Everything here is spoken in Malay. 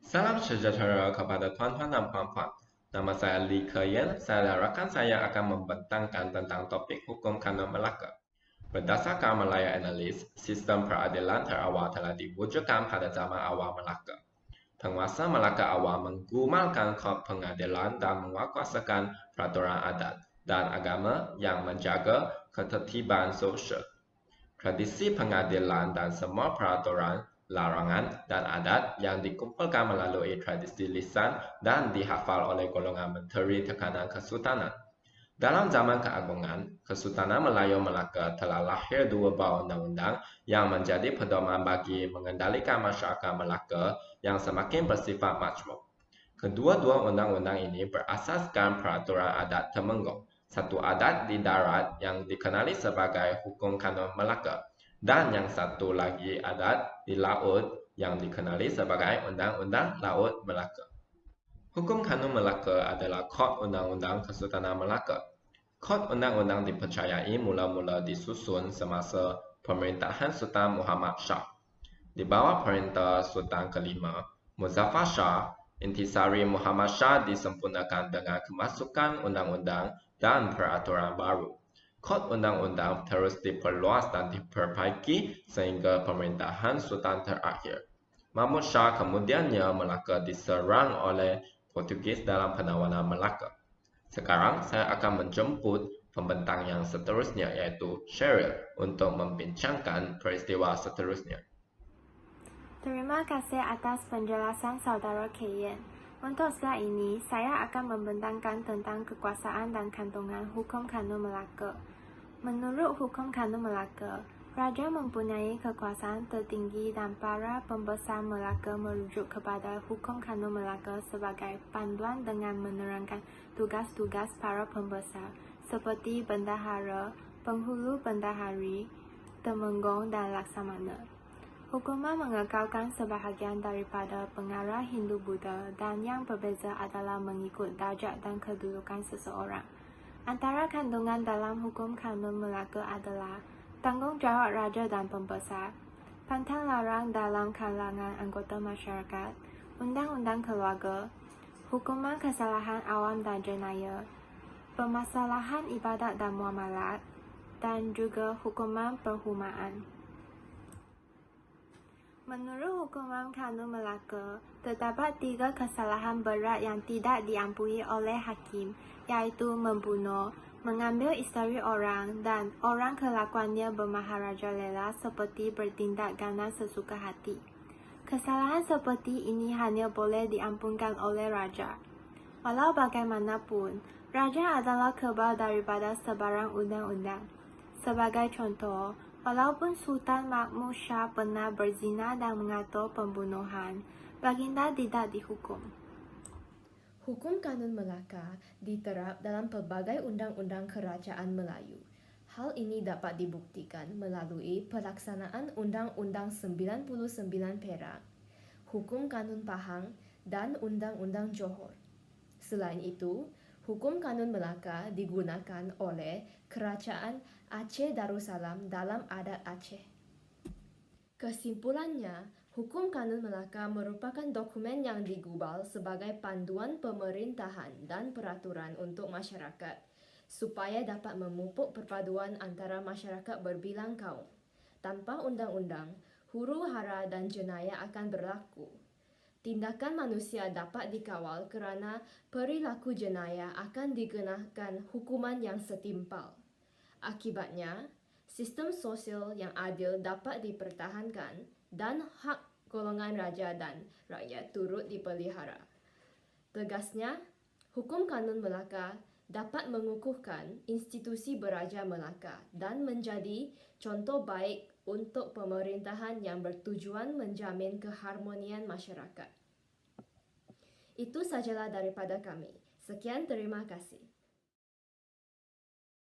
Salam sejahtera kepada tuan-tuan dan puan-puan. Nama saya Lee Keyen. Saya rakan saya akan membentangkan tentang topik hukum kanun Melaka. Berdasarkan Malaya Analis, sistem peradilan terawal telah diwujudkan pada zaman awal Melaka. Penguasa Melaka awal menggumalkan kod pengadilan dan menguatkuasakan peraturan adat dan agama yang menjaga ketertiban sosial. Tradisi pengadilan dan semua peraturan, larangan, dan adat yang dikumpulkan melalui tradisi lisan dan dihafal oleh golongan menteri tekanan kesultanan. Dalam zaman keagungan, Kesultanan Melayu Melaka telah lahir dua buah undang-undang yang menjadi pedoman bagi mengendalikan masyarakat Melaka yang semakin bersifat majmuk. Kedua-dua undang-undang ini berasaskan peraturan adat Temenggung, satu adat di darat yang dikenali sebagai Hukum Kanun Melaka, dan yang satu lagi adat di laut yang dikenali sebagai Undang-Undang Laut Melaka. Hukum Kanun Melaka adalah kod undang-undang Kesultanan Melaka. Kod undang-undang dipercayai mula-mula disusun semasa pemerintahan Sultan Muhammad Shah. Di bawah perintah Sultan kelima, Muzaffar Shah, Intisari Muhammad Shah disempurnakan dengan kemasukan undang-undang dan peraturan baru. Kod undang-undang terus diperluas dan diperbaiki sehingga pemerintahan Sultan terakhir. Mahmud Shah kemudiannya Melaka diserang oleh Portugis dalam penawanan Melaka. Sekarang saya akan menjemput pembentang yang seterusnya yaitu Cheryl untuk membincangkan peristiwa seterusnya. Terima kasih atas penjelasan Saudara Keyen. Untuk slide ini, saya akan membentangkan tentang kekuasaan dan kandungan Hukum Kanun Melaka. Menurut Hukum Kanun Melaka, Raja mempunyai kekuasaan tertinggi dan para pembesar Melaka merujuk kepada Hukum Kanun Melaka sebagai panduan dengan menerangkan tugas-tugas para pembesar seperti bendahara, penghulu bendahari, temenggung dan laksamana. Hukuman mengekalkan sebahagian daripada pengarah Hindu-Buddha dan yang berbeza adalah mengikut darjat dan kedudukan seseorang. Antara kandungan dalam Hukum Kanun Melaka adalah tanggungjawab raja dan pembesar, pantang larang dalam kalangan anggota masyarakat, undang-undang keluarga, hukuman kesalahan awam dan jenayah, permasalahan ibadat dan muamalat, dan juga hukuman perhumaan. Menurut Hukuman Kanun Melaka, terdapat 3 kesalahan berat yang tidak diampuni oleh hakim, yaitu membunuh, mengambil isteri orang, dan orang kelakuannya bermaharajalela seperti bertindak ganas sesuka hati. Kesalahan seperti ini hanya boleh diampunkan oleh raja. Walau bagaimanapun, raja adalah kebal daripada sebarang undang-undang. Sebagai contoh, walaupun Sultan Mahmud Shah pernah berzina dan mengatur pembunuhan, baginda tidak dihukum. Hukum Kanun Melaka diterap dalam pelbagai undang-undang kerajaan Melayu. Hal ini dapat dibuktikan melalui pelaksanaan Undang-Undang 99 Perak, Hukum Kanun Pahang dan Undang-Undang Johor. Selain itu, Hukum Kanun Melaka digunakan oleh Kerajaan Aceh Darussalam dalam adat Aceh. Kesimpulannya, Hukum Kanun Melaka merupakan dokumen yang digubal sebagai panduan pemerintahan dan peraturan untuk masyarakat supaya dapat memupuk perpaduan antara masyarakat berbilang kaum. Tanpa undang-undang, huru-hara dan jenayah akan berlaku. Tindakan manusia dapat dikawal kerana perilaku jenayah akan dikenakan hukuman yang setimpal. Akibatnya, sistem sosial yang adil dapat dipertahankan dan hak golongan raja dan rakyat turut dipelihara. Tegasnya, Hukum Kanun Melaka dapat mengukuhkan institusi Beraja Melaka dan menjadi contoh baik untuk pemerintahan yang bertujuan menjamin keharmonian masyarakat. Itu sajalah daripada kami. Sekian, terima kasih.